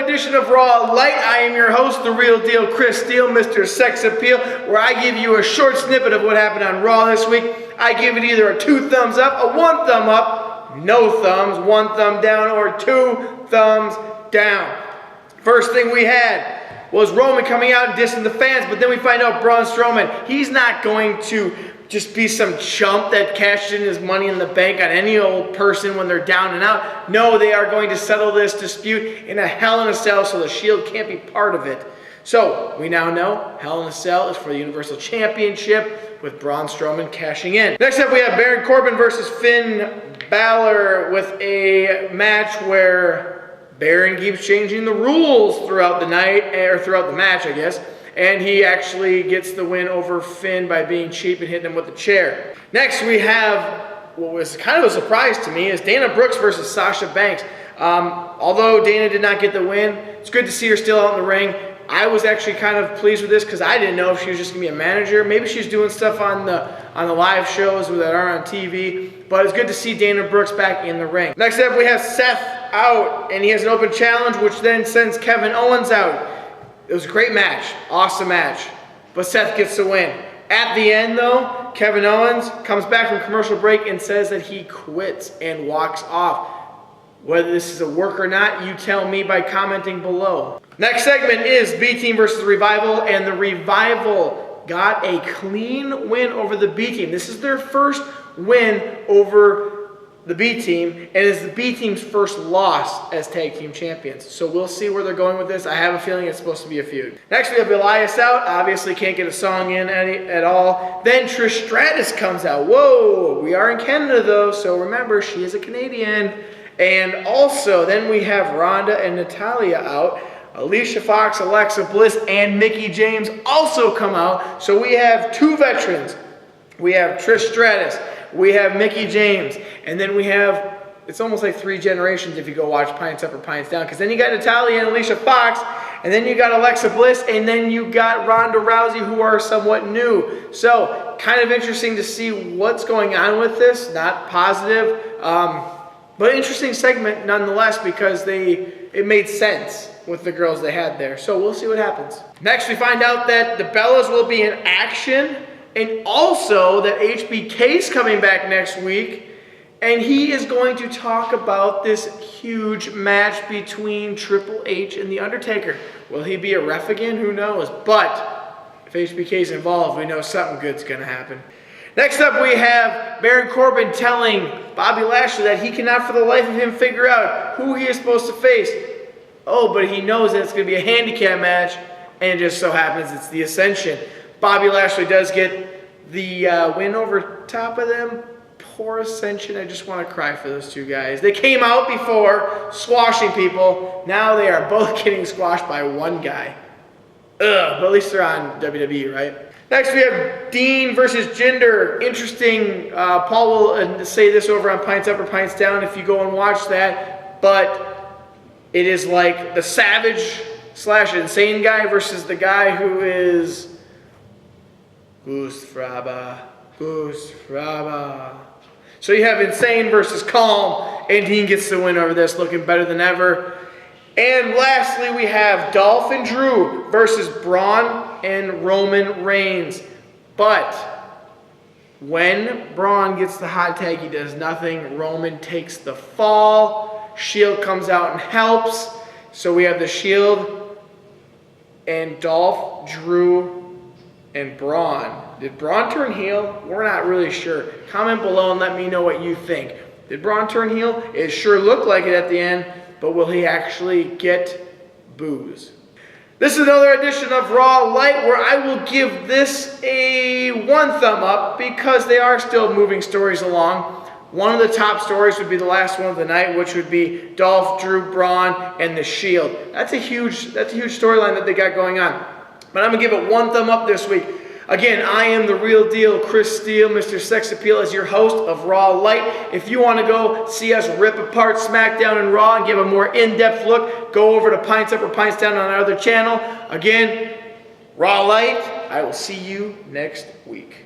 edition of Raw Light. I am your host, the real deal, Chris Steele, Mr. Sex Appeal, where I give you a short snippet of what happened on Raw this week. I give it either a 2 thumbs up, a 1 thumb up, no thumbs, 1 thumb down, or 2 thumbs down. First thing we had was Roman coming out and dissing the fans, but then we find out Braun Strowman, he's not going to just be some chump that cashed in his money in the bank on any old person when they're down and out. No, they are going to settle this dispute in a Hell in a Cell, so the Shield can't be part of it. So we now know Hell in a Cell is for the Universal Championship with Braun Strowman cashing in. Next up we have Baron Corbin versus Finn Balor with a match where Baron keeps changing the rules throughout the night, or throughout the match I guess. And he actually gets the win over Finn by being cheap and hitting him with the chair. Next we have, what was kind of a surprise to me, is Dana Brooks versus Sasha Banks. Although Dana did not get the win, it's good to see her still out in the ring. I was actually kind of pleased with this because I didn't know if she was just going to be a manager. Maybe she's doing stuff on the live shows that are on TV. But it's good to see Dana Brooks back in the ring. Next up we have Seth out, and he has an open challenge, which then sends Kevin Owens out. It was a great match, awesome match, but Seth gets the win. At the end though, Kevin Owens comes back from commercial break and says that he quits and walks off. Whether this is a work or not, you tell me by commenting below. Next segment is B-Team versus the Revival, and the Revival got a clean win over the B-Team. This is their first win over the B-Team, and is the B-Team's first loss as tag team champions. So we'll see where they're going with this. I have a feeling it's supposed to be a feud. Next we have Elias out. Obviously can't get a song in at all. Then Trish Stratus comes out. Whoa, we are in Canada though, so remember she is a Canadian. And also then we have Ronda and Natalya out. Alicia Fox, Alexa Bliss, and Mickie James also come out. So we have 2 veterans. We have Trish Stratus. We have Mickie James, and then we have, it's almost like 3 generations if you go watch Pints Up or Pints Down, because then you got Natalya and Alicia Fox, and then you got Alexa Bliss, and then you got Ronda Rousey, who are somewhat new. So, kind of interesting to see what's going on with this. Not positive, but interesting segment nonetheless, because it made sense with the girls they had there. So we'll see what happens. Next we find out that the Bellas will be in action, and also that HBK's coming back next week, and he is going to talk about this huge match between Triple H and The Undertaker. Will he be a ref again? Who knows? But if HBK's involved, we know something good's going to happen. Next up, we have Baron Corbin telling Bobby Lashley that he cannot for the life of him figure out who he is supposed to face. Oh, but he knows that it's going to be a handicap match, and it just so happens it's the Ascension. Bobby Lashley does get the win over top of them. Poor Ascension. I just want to cry for those 2 guys. They came out before squashing people. Now they are both getting squashed by 1 guy. Ugh, but at least they're on WWE, right? Next we have Dean versus Jinder. Interesting. Paul will say this over on Pints Up or Pints Down if you go and watch that. But it is like the Savage / Insane guy versus the guy who is Goose Fraba. So you have Insane versus Calm, and Dean gets the win over this, looking better than ever. And lastly, we have Dolph and Drew versus Braun and Roman Reigns. But when Braun gets the hot tag, he does nothing. Roman takes the fall. Shield comes out and helps. So we have the Shield and Dolph, Drew, and Braun. Did Braun turn heel? We're not really sure. Comment below and let me know what you think. Did Braun turn heel? It sure looked like it at the end, but will he actually get boos? This is another edition of Raw Light, where I will give this a 1 thumb up because they are still moving stories along. One of the top stories would be the last one of the night, which would be Dolph, Drew, Braun, and the Shield. That's a huge storyline that they got going on. But I'm going to give it 1 thumb up this week. Again, I am the real deal, Chris Steele, Mr. Sex Appeal, as your host of Raw Light. If you want to go see us rip apart SmackDown and Raw and give a more in-depth look, go over to Pints Up or Pints Down on our other channel. Again, Raw Light. I will see you next week.